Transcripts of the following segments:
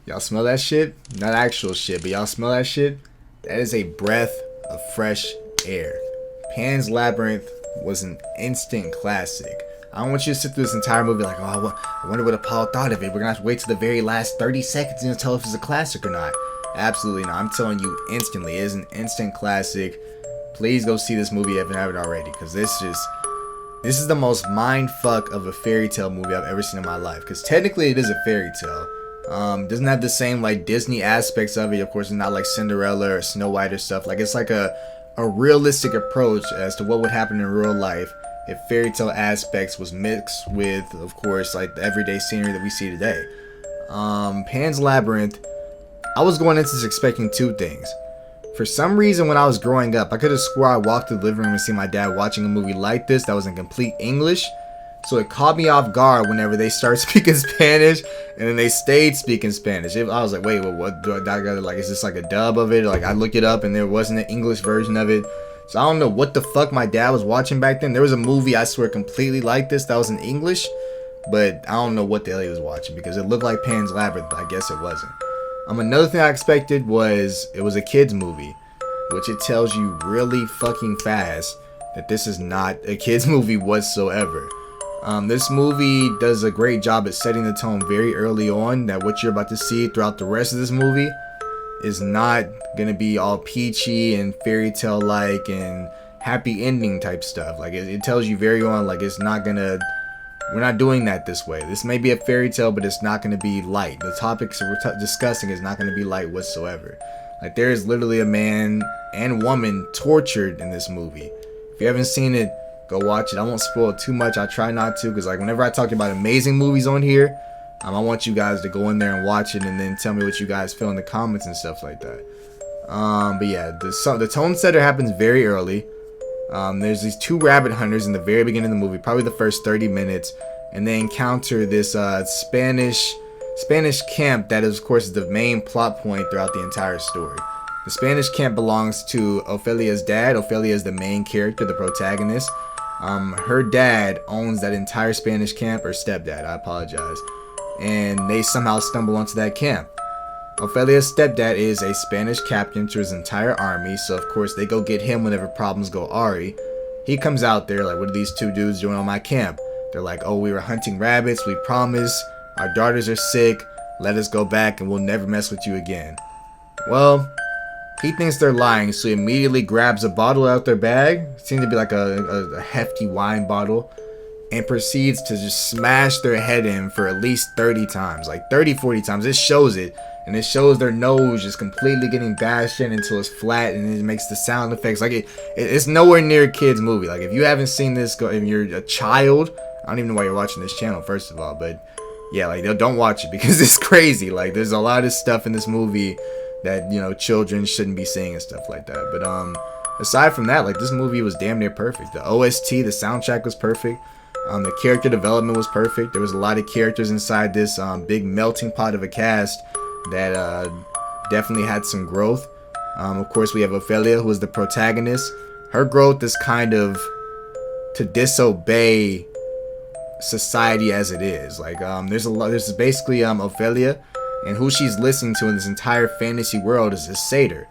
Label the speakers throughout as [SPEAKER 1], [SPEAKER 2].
[SPEAKER 1] Y'all smell that shit? Not actual shit, but y'all smell that shit? That is a breath of fresh air. Pan's Labyrinth was an instant classic. I don't want you to sit through this entire movie like, oh, I wonder what Paul thought of it. We're gonna have to wait to the very last 30 seconds to tell if it's a classic or not. Absolutely not. I'm telling you instantly, it is an instant classic. Please go see this movie if you haven't already, because this is the most mind fuck of a fairy tale movie I've ever seen in my life. Because technically it is a fairy tale. Doesn't have the same like Disney aspects of it. Of course, it's not like Cinderella or Snow White or stuff. Like it's like a realistic approach as to what would happen in real life if fairy tale aspects was mixed with, of course, like the everyday scenery that we see today. Pan's Labyrinth. I was going into this expecting two things. For some reason, when I was growing up, I could have swore I walked through the living room and seen my dad watching a movie like this that was in complete English. So it caught me off guard whenever they start speaking Spanish, and then they stayed speaking Spanish. I was like, wait, what do I gotta, like, is this like a dub of it? Like, I looked it up and there wasn't an English version of it. So I don't know what the fuck my dad was watching back then. There was a movie, I swear, completely like this that was in English, but I don't know what the hell he was watching because it looked like Pan's Labyrinth, but I guess it wasn't. Another thing I expected was it was a kid's movie, which it tells you really fucking fast that this is not a kid's movie whatsoever. This movie does a great job at setting the tone very early on that what you're about to see throughout the rest of this movie is not gonna be all peachy and fairy tale like and happy ending type stuff. Like it tells you very on, like it's not gonna, we're not doing that this way. This may be a fairy tale, but it's not gonna be light. The topics we're discussing is not gonna be light whatsoever. Like there is literally a man and woman tortured in this movie. If you haven't seen it, go watch it. I won't spoil too much. I try not to, because like whenever I talk about amazing movies on here, I want you guys to go in there and watch it and then tell me what you guys feel in the comments and stuff like that. But yeah, the tone setter happens very early. There's these two rabbit hunters in the very beginning of the movie, probably the first 30 minutes, and they encounter this Spanish camp that is, of course, the main plot point throughout the entire story. The Spanish camp belongs to Ophelia's dad. Ophelia is the main character, the protagonist. Her dad owns that entire Spanish camp, or stepdad, I apologize. And they somehow stumble onto that camp. Ophelia's stepdad is a Spanish captain to his entire army, so of course they go get him whenever problems go awry. He comes out there like, what are these two dudes doing on my camp? They're like, oh, we were hunting rabbits, we promise, our daughters are sick, let us go back and we'll never mess with you again. Well, he thinks they're lying, so he immediately grabs a bottle out their bag, seems to be like a hefty wine bottle, and proceeds to just smash their head in for at least 30 times, like 30-40 times. It shows it, and it shows their nose just completely getting bashed in until it's flat, and it makes the sound effects. Like it's nowhere near a kid's movie. Like if you haven't seen this, if you're a child, I don't even know why you're watching this channel, first of all, but yeah, like don't watch it because it's crazy. Like there's a lot of stuff in this movie that, you know, children shouldn't be seeing and stuff like that. But aside from that, like this movie was damn near perfect. The OST, the soundtrack was perfect. The character development was perfect. There was a lot of characters inside this big melting pot of a cast that definitely had some growth. Of course, we have Ophelia, who is the protagonist. Her growth is kind of to disobey society as it is. Like there's basically Ophelia, and who she's listening to in this entire fantasy world is a satyr.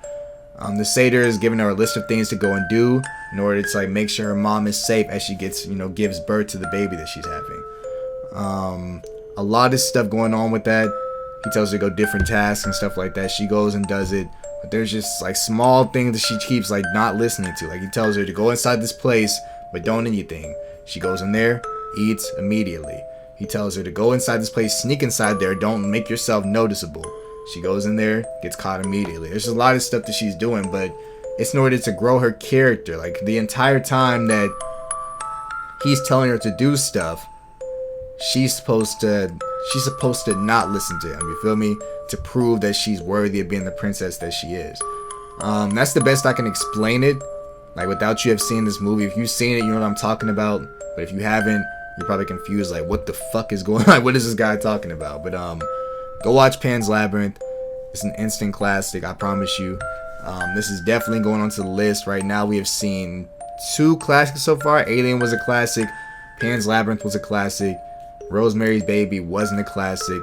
[SPEAKER 1] The satyr is giving her a list of things to go and do in order to like make sure her mom is safe as she gets, you know, gives birth to the baby that she's having. A lot of stuff going on with that. He tells her to go different tasks and stuff like that. She goes and does it, but there's just like small things that she keeps like not listening to. Like he tells her to go inside this place, but don't anything. She goes in there, eats immediately. He tells her to go inside this place, sneak inside there, don't make yourself noticeable. She goes in there, gets caught immediately. There's a lot of stuff that she's doing, but it's in order to grow her character. Like the entire time that he's telling her to do stuff, she's supposed to not listen to him, you feel me? To prove that she's worthy of being the princess that she is. That's the best I can explain it. Like without you have seen this movie. If you've seen it, you know what I'm talking about. But if you haven't, you're probably confused, like what the fuck is going on? Like what is this guy talking about? But go watch Pan's Labyrinth. It's an instant classic, I promise you. This is definitely going onto the list. Right now we have seen 2 classics so far. Alien was a classic. Pan's Labyrinth was a classic. Rosemary's Baby wasn't a classic.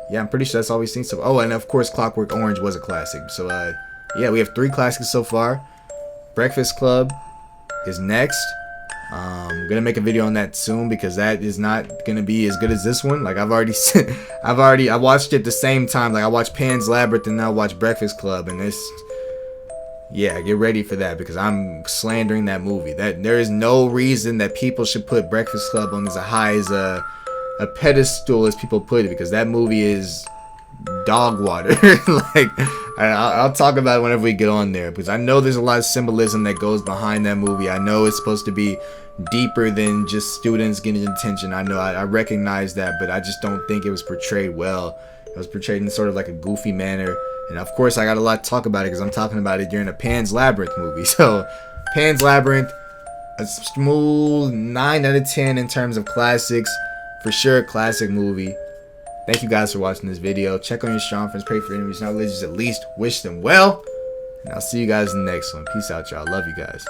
[SPEAKER 1] yeah, I'm pretty sure that's all we've seen. So, oh, and of course, Clockwork Orange was a classic. So, yeah, we have 3 classics so far. Breakfast Club is next. I'm gonna make a video on that soon because that is not gonna be as good as this one. Like I've already I watched it at the same time. Like I watched Pan's Labyrinth and now watch Breakfast Club, and it's, yeah, get ready for that because I'm slandering that movie. That there is no reason that people should put Breakfast Club on as high as a pedestal as people put it, because that movie is dog water. Like I'll talk about it whenever we get on there, because I know there's a lot of symbolism that goes behind that movie. I know it's supposed to be deeper than just students getting attention. I know, I recognize that, but I just don't think it was portrayed well. It was portrayed in sort of like a goofy manner, and of course I got a lot to talk about it because I'm talking about it during a Pan's Labyrinth movie. So Pan's Labyrinth, a smooth 9 out of 10 in terms of classics. For sure, a classic movie. Thank you guys for watching this video. Check on your strong friends, pray for enemies, not religious, at least wish them well. And I'll see you guys in the next one. Peace out, y'all. Love you guys.